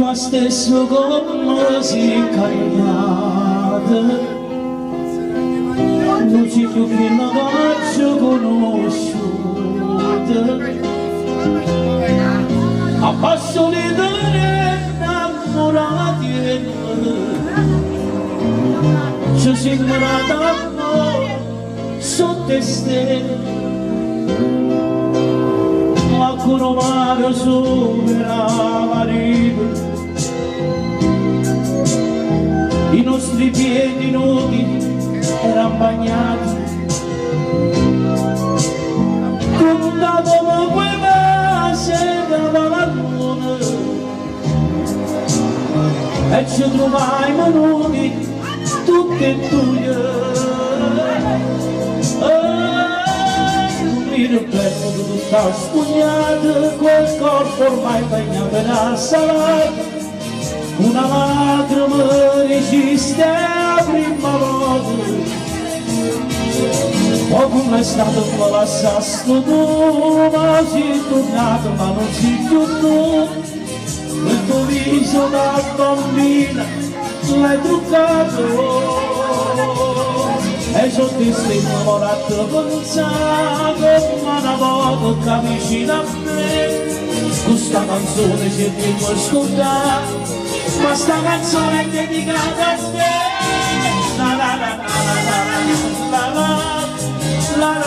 prima stesso come si cagnata, non c'è più che la faccio conosciuta, a passo di dare innamorati ci sembra d'amore sotto stelle. Qualcuno mare sopra la riva, i nostri piedi nudi erano bagnati, contavamo quella sera la luna e ci trovavamo nudi tutti e due. Il bello di tutta spugnata, quel corpo ormai bagnato nella salata, una lacrima resiste a prima volta. O come è stato un lasciato tu, ma sei tornato ma non sei più tu. Quel tuo viso da bambina l'hai truccato, e sono ti sei innamorato pensato ma una volta che vicino a me questa canzone cerchi di ascoltare, ma sta canzone è dedicata a te. La la la la la la la la la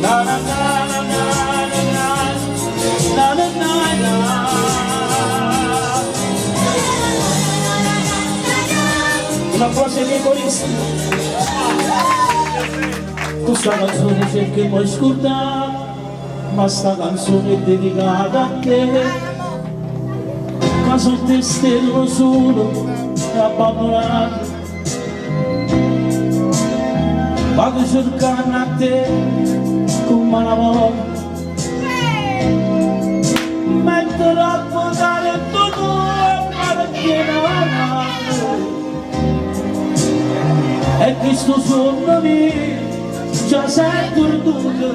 la la la la la la una frase miei coristi. Questa canzone cerchi di ascoltare, ma sta canzone è dedicata a te, ma sono te stelle solo e abbandonato, vado cercando a te come una volta, metterò a votare tutto ma tiene la e questo sonno mio già sei perduto.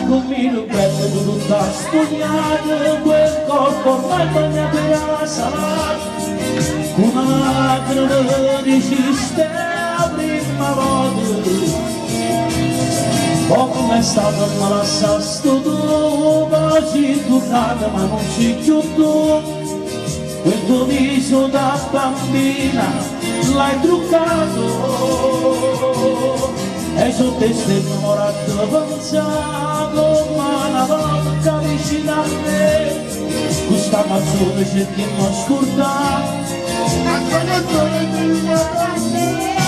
Come il bello di tutta spugnata, quel corpo ormai bagnato nella salata, una lacrima resiste a prima volta. O come è stato ma lasciato tu, ma sei tornata ma non sei più tu. Quel tuo viso da bambina l'hai truccato, e sono te sei innamorato pensato, ma una volta vicino a me questa canzone cerchiamo di ascoltare, questa canzone è dedicata a te.